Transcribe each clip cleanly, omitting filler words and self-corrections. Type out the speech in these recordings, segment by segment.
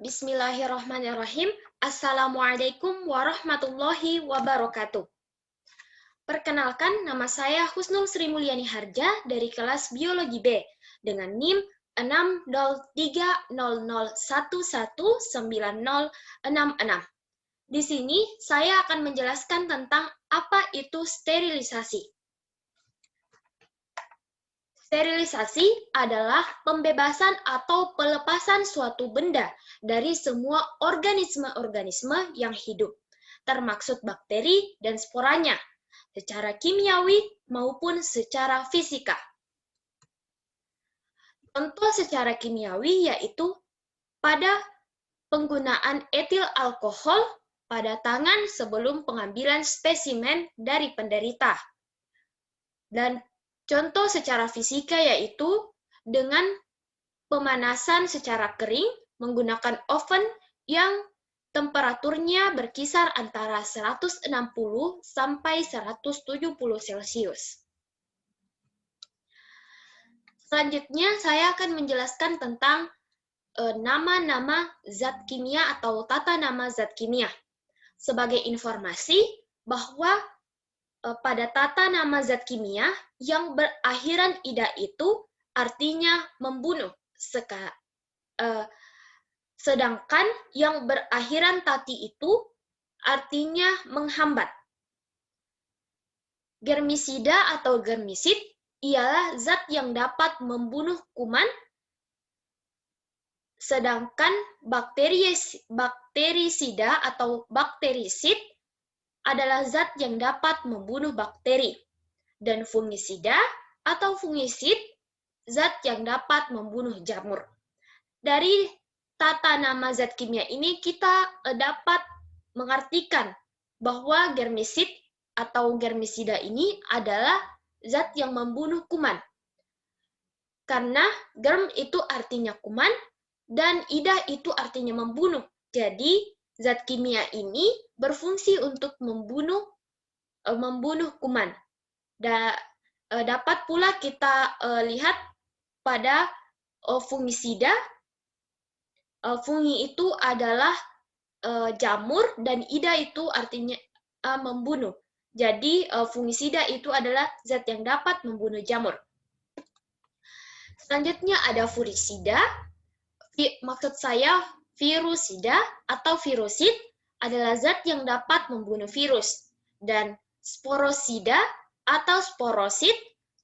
Bismillahirrahmanirrahim. Assalamualaikum warahmatullahi wabarakatuh. Perkenalkan, nama saya Husnul Sri Mulyani Harja dari kelas Biologi B dengan NIM 60300119066. Di sini saya akan menjelaskan tentang apa itu sterilisasi. Sterilisasi adalah pembebasan atau pelepasan suatu benda dari semua organisme-organisme yang hidup, termaksud bakteri dan sporanya, secara kimiawi maupun secara fisika. Contoh secara kimiawi yaitu pada penggunaan etil alkohol pada tangan sebelum pengambilan spesimen dari penderita. Dan contoh secara fisika yaitu dengan pemanasan secara kering menggunakan oven yang temperaturnya berkisar antara 160 sampai 170 Celcius. Selanjutnya saya akan menjelaskan tentang nama-nama zat kimia atau tata nama zat kimia. Sebagai informasi bahwa pada tata nama zat kimia yang berakhiran ida itu artinya membunuh, sedangkan yang berakhiran tati itu artinya menghambat. Germisida atau germisid ialah zat yang dapat membunuh kuman, sedangkan bakterisida atau bakterisid adalah zat yang dapat membunuh bakteri, dan fungisida atau fungisid zat yang dapat membunuh jamur. Dari tata nama zat kimia ini kita dapat mengartikan bahwa germisid atau germisida ini adalah zat yang membunuh kuman. Karena germ itu artinya kuman dan ida itu artinya membunuh. Jadi zat kimia ini berfungsi untuk membunuh kuman. Dapat pula kita lihat pada fungisida. Fungi itu adalah jamur dan ida itu artinya membunuh. Jadi fungisida itu adalah zat yang dapat membunuh jamur. Selanjutnya ada virusid. Maksud saya virusida atau virusid adalah zat yang dapat membunuh virus, dan sporosida atau sporosid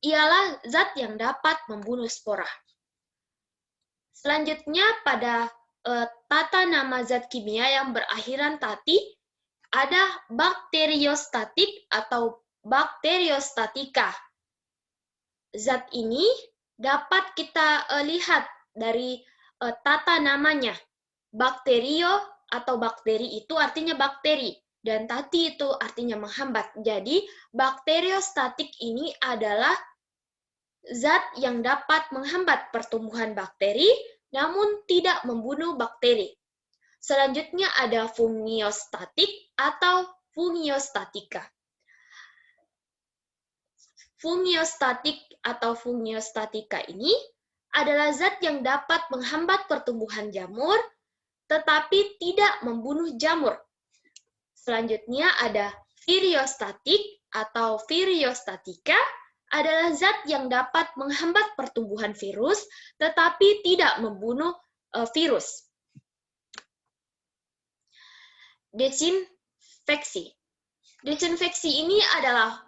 ialah zat yang dapat membunuh spora. Selanjutnya pada tata nama zat kimia yang berakhiran tati ada bakteriostatik atau bakteriostatika. Zat ini dapat kita lihat dari tata namanya. Bakterio atau bakteri itu artinya bakteri, dan tati itu artinya menghambat. Jadi, bakteriostatik ini adalah zat yang dapat menghambat pertumbuhan bakteri, namun tidak membunuh bakteri. Selanjutnya ada fungiostatik atau fungiostatika. Fungiostatik atau fungiostatika ini adalah zat yang dapat menghambat pertumbuhan jamur, tetapi tidak membunuh jamur. Selanjutnya ada viriostatik atau viriostatika, adalah zat yang dapat menghambat pertumbuhan virus, tetapi tidak membunuh virus. Desinfeksi. Desinfeksi ini adalah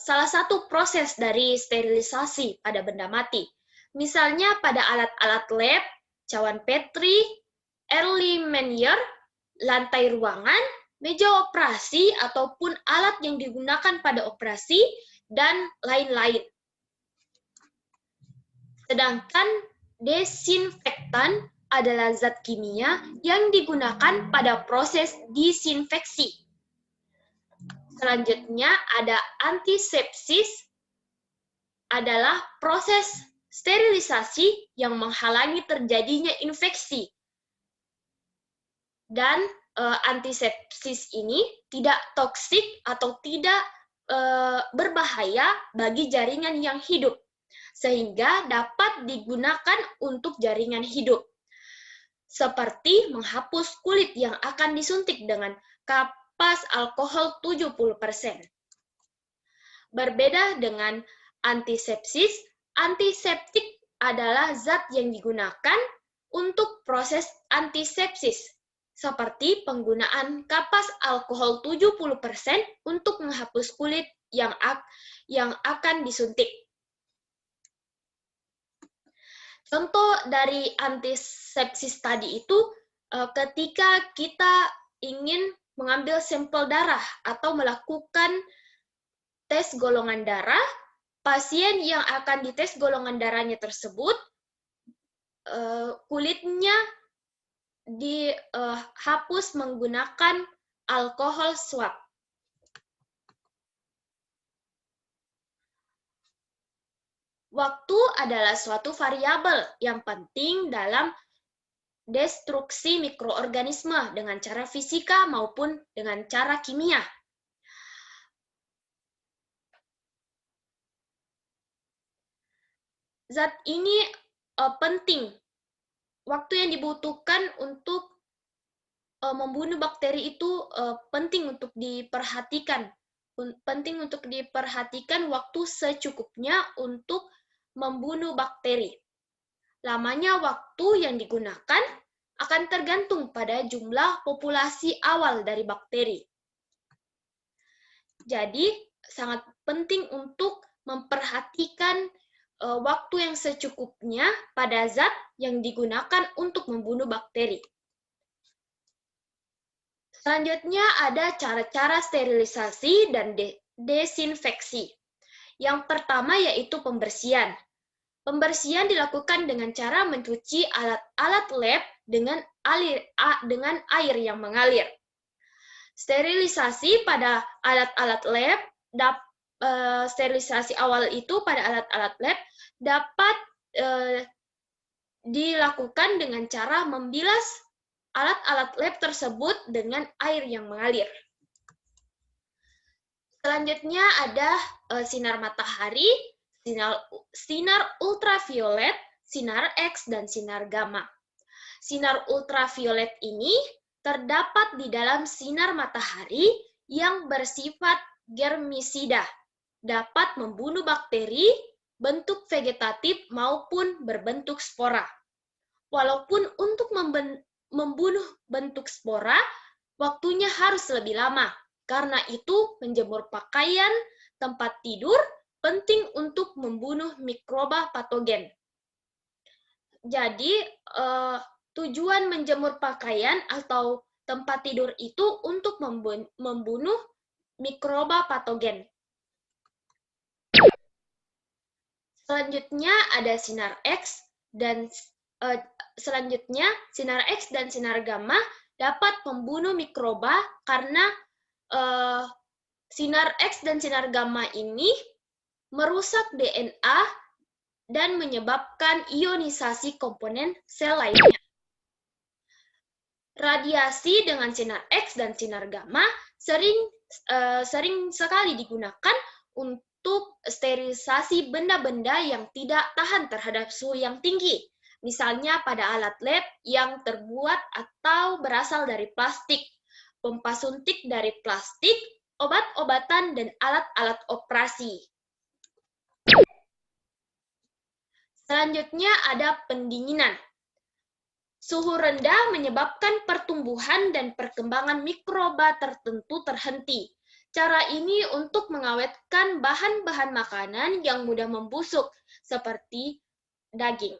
salah satu proses dari sterilisasi pada benda mati. Misalnya pada alat-alat lab, cawan Petri, Erlenmeyer, lantai ruangan, meja operasi, ataupun alat yang digunakan pada operasi, dan lain-lain. Sedangkan desinfektan adalah zat kimia yang digunakan pada proses disinfeksi. Selanjutnya ada antisepsis, adalah proses sterilisasi yang menghalangi terjadinya infeksi. Dan antisepsis ini tidak toksik atau tidak berbahaya bagi jaringan yang hidup, sehingga dapat digunakan untuk jaringan hidup. seperti menghapus kulit yang akan disuntik dengan kapas alkohol 70%. Berbeda dengan antisepsis, antiseptik adalah zat yang digunakan untuk proses antisepsis, seperti penggunaan kapas alkohol 70% untuk menghapus kulit yang akan disuntik. Contoh dari antisepsis tadi itu ketika kita ingin mengambil sampel darah atau melakukan tes golongan darah, pasien yang akan dites golongan darahnya tersebut kulitnya dihapus menggunakan alkohol swab. Waktu adalah suatu variabel yang penting dalam destruksi mikroorganisme dengan cara fisika maupun dengan cara kimia. Zat ini penting. Waktu yang dibutuhkan untuk membunuh bakteri itu penting untuk diperhatikan. Penting untuk diperhatikan waktu secukupnya untuk membunuh bakteri. Lamanya waktu yang digunakan akan tergantung pada jumlah populasi awal dari bakteri. Jadi, sangat penting untuk memperhatikan waktu yang secukupnya pada zat yang digunakan untuk membunuh bakteri. Selanjutnya ada cara-cara sterilisasi dan desinfeksi. Yang pertama yaitu pembersihan. Pembersihan dilakukan dengan cara mencuci alat-alat lab dengan air yang mengalir. Sterilisasi pada alat-alat lab, sterilisasi awal itu pada alat-alat lab dapat dilakukan dengan cara membilas alat-alat lab tersebut dengan air yang mengalir. Selanjutnya ada sinar matahari, sinar ultraviolet, sinar X, dan sinar gamma. Sinar ultraviolet ini terdapat di dalam sinar matahari yang bersifat germisida, dapat membunuh bakteri, bentuk vegetatif maupun berbentuk spora. Walaupun untuk membunuh bentuk spora, waktunya harus lebih lama. Karena itu, menjemur pakaian, tempat tidur, penting untuk membunuh mikroba patogen. Jadi, tujuan menjemur pakaian atau tempat tidur itu untuk membunuh mikroba patogen. Selanjutnya ada sinar X dan sinar gamma dapat membunuh mikroba karena sinar X dan sinar gamma ini merusak DNA dan menyebabkan ionisasi komponen sel lainnya. Radiasi dengan sinar X dan sinar gamma sering sekali digunakan untuk sterilisasi benda-benda yang tidak tahan terhadap suhu yang tinggi. Misalnya pada alat lab yang terbuat atau berasal dari plastik, pompa suntik dari plastik, obat-obatan, dan alat-alat operasi. Selanjutnya ada pendinginan. Suhu rendah menyebabkan pertumbuhan dan perkembangan mikroba tertentu terhenti. Cara ini untuk mengawetkan bahan-bahan makanan yang mudah membusuk, seperti daging.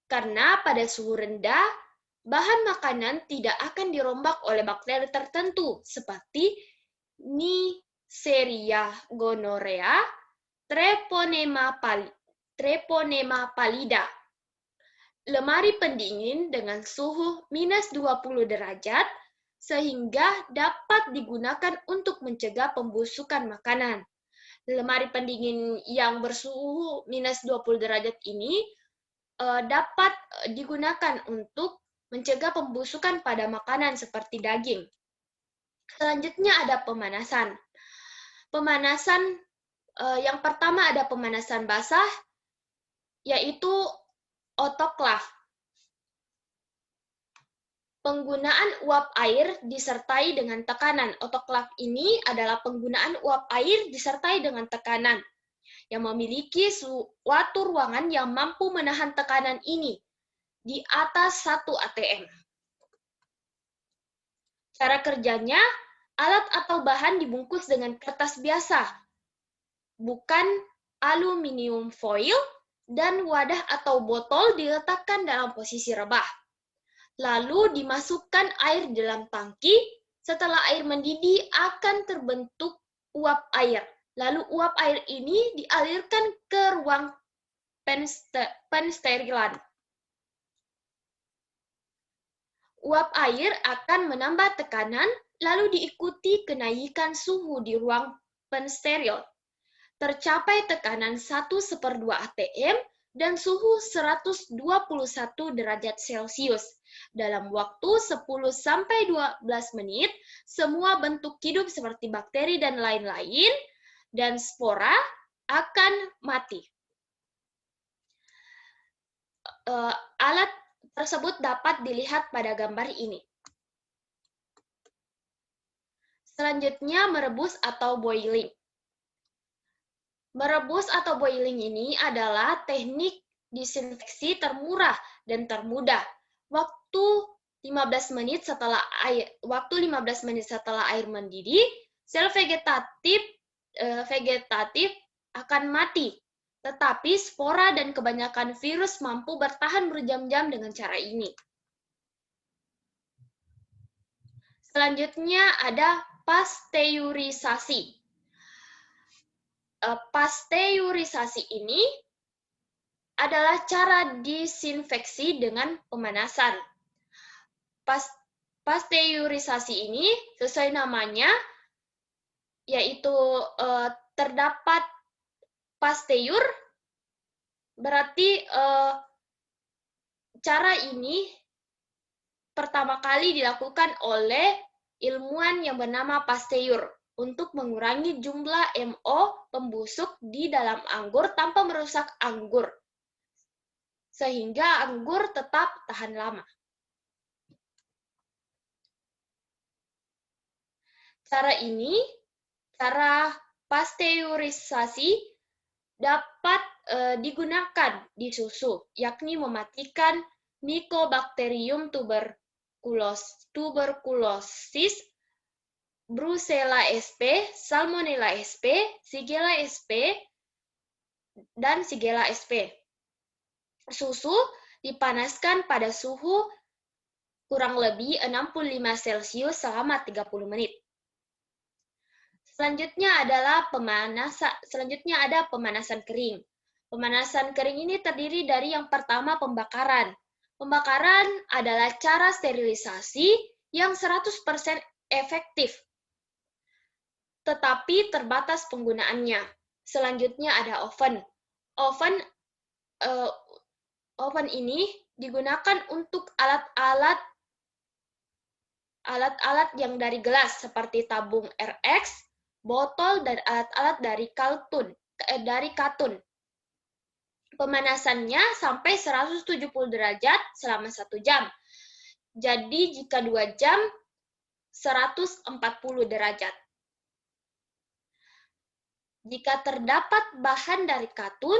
Karena pada suhu rendah, bahan makanan tidak akan dirombak oleh bakteri tertentu, seperti Neisseria gonorrhea, Treponema pallida. Lemari pendingin dengan suhu minus 20 derajat, sehingga dapat digunakan untuk mencegah pembusukan makanan. Lemari pendingin yang bersuhu minus 20 derajat ini dapat digunakan untuk mencegah pembusukan pada makanan seperti daging. Selanjutnya ada pemanasan. Pemanasan yang pertama ada pemanasan basah yaitu otoklav. Penggunaan uap air disertai dengan tekanan. Otoklav ini adalah penggunaan uap air disertai dengan tekanan yang memiliki suatu ruangan yang mampu menahan tekanan ini di atas 1 atm. Cara kerjanya, alat atau bahan dibungkus dengan kertas biasa, bukan aluminium foil, dan wadah atau botol diletakkan dalam posisi rebah. Lalu dimasukkan air dalam tangki. Setelah air mendidih akan terbentuk uap air. Lalu uap air ini dialirkan ke ruang pensterilan. Uap air akan menambah tekanan, lalu diikuti kenaikan suhu di ruang pensteril. Tercapai tekanan 1/2 atm dan suhu 121 derajat Celcius. Dalam waktu 10-12 menit, semua bentuk hidup seperti bakteri dan lain-lain dan spora akan mati. Alat tersebut dapat dilihat pada gambar ini. Selanjutnya, merebus atau boiling. Merebus atau boiling ini adalah teknik disinfeksi termurah dan termudah. Waktu 15 menit setelah air mendidih, sel vegetatif akan mati. Tetapi spora dan kebanyakan virus mampu bertahan berjam-jam dengan cara ini. Selanjutnya ada pasteurisasi. Pasteurisasi ini adalah cara disinfeksi dengan pemanasan. Pasteurisasi ini sesuai namanya, yaitu terdapat pasteur, berarti cara ini pertama kali dilakukan oleh ilmuwan yang bernama Pasteur untuk mengurangi jumlah MO pembusuk di dalam anggur tanpa merusak anggur, sehingga anggur tetap tahan lama. Cara pasteurisasi dapat digunakan di susu, yakni mematikan Mycobacterium tuberculosis, Brucella sp, Salmonella sp, Shigella sp, dan Shigella sp. Susu dipanaskan pada suhu kurang lebih 65 Celcius selama 30 menit. Selanjutnya ada pemanasan kering. Pemanasan kering ini terdiri dari yang pertama pembakaran. Pembakaran adalah cara sterilisasi yang 100% efektif, tetapi terbatas penggunaannya. Selanjutnya ada oven. Oven ini digunakan untuk alat-alat yang dari gelas seperti tabung RX, botol, dan alat-alat dari katun. Pemanasannya sampai 170 derajat selama 1 jam. Jadi jika 2 jam, 140 derajat. Jika terdapat bahan dari katun,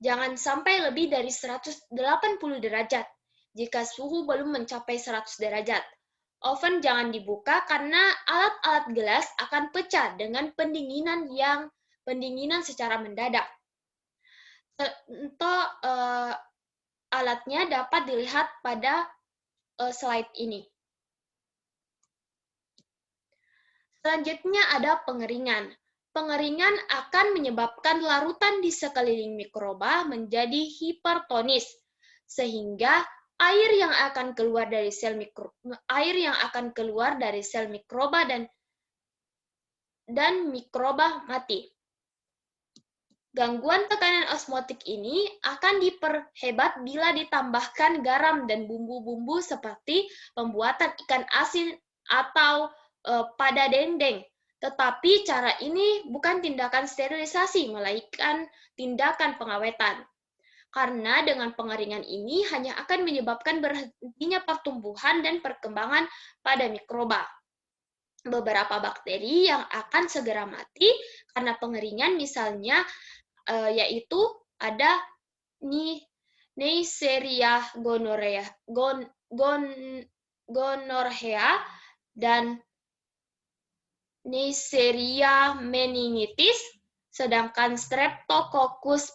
jangan sampai lebih dari 180 derajat. Jika suhu belum mencapai 100 derajat. Oven jangan dibuka karena alat-alat gelas akan pecah dengan pendinginan secara mendadak. Contoh alatnya dapat dilihat pada slide ini. Selanjutnya ada pengeringan. Pengeringan akan menyebabkan larutan di sekeliling mikroba menjadi hipertonis, sehingga air yang akan keluar dari sel mikroba dan mikroba mati. Gangguan tekanan osmotik ini akan diperhebat bila ditambahkan garam dan bumbu-bumbu seperti pembuatan ikan asin atau pada dendeng. Tetapi cara ini bukan tindakan sterilisasi, melainkan tindakan pengawetan. karena dengan pengeringan ini hanya akan menyebabkan berhentinya pertumbuhan dan perkembangan pada mikroba. Beberapa bakteri yang akan segera mati karena pengeringan misalnya yaitu ada Neisseria gonorrhea dan Neisseria meningitis, sedangkan Streptococcus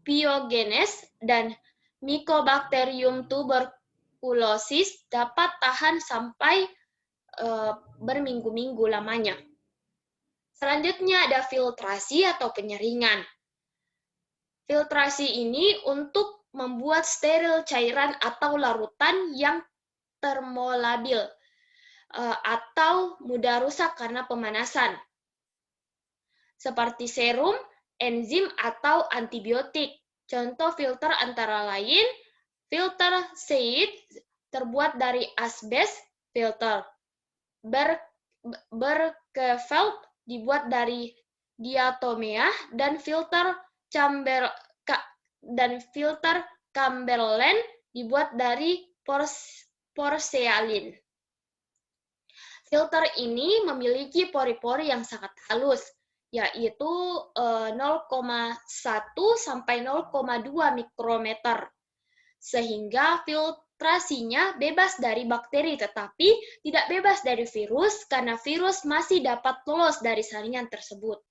pyogenes dan Mycobacterium tuberculosis dapat tahan sampai berminggu-minggu lamanya. Selanjutnya ada filtrasi atau penyaringan. Filtrasi ini untuk membuat steril cairan atau larutan yang termolabil atau mudah rusak karena pemanasan, seperti serum, enzim, atau antibiotik. Contoh filter antara lain, filter Seid terbuat dari asbes filter, Birkefeld dibuat dari diatomea, dan filter Chamberlain dibuat dari porcelain. Filter ini memiliki pori-pori yang sangat halus, yaitu 0,1 sampai 0,2 mikrometer, sehingga filtrasinya bebas dari bakteri tetapi tidak bebas dari virus karena virus masih dapat lolos dari saringan tersebut.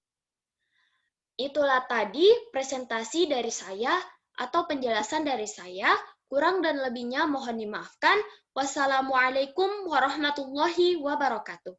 Itulah tadi presentasi dari saya atau penjelasan dari saya. Kurang dan lebihnya mohon dimaafkan. Wassalamualaikum warahmatullahi wabarakatuh.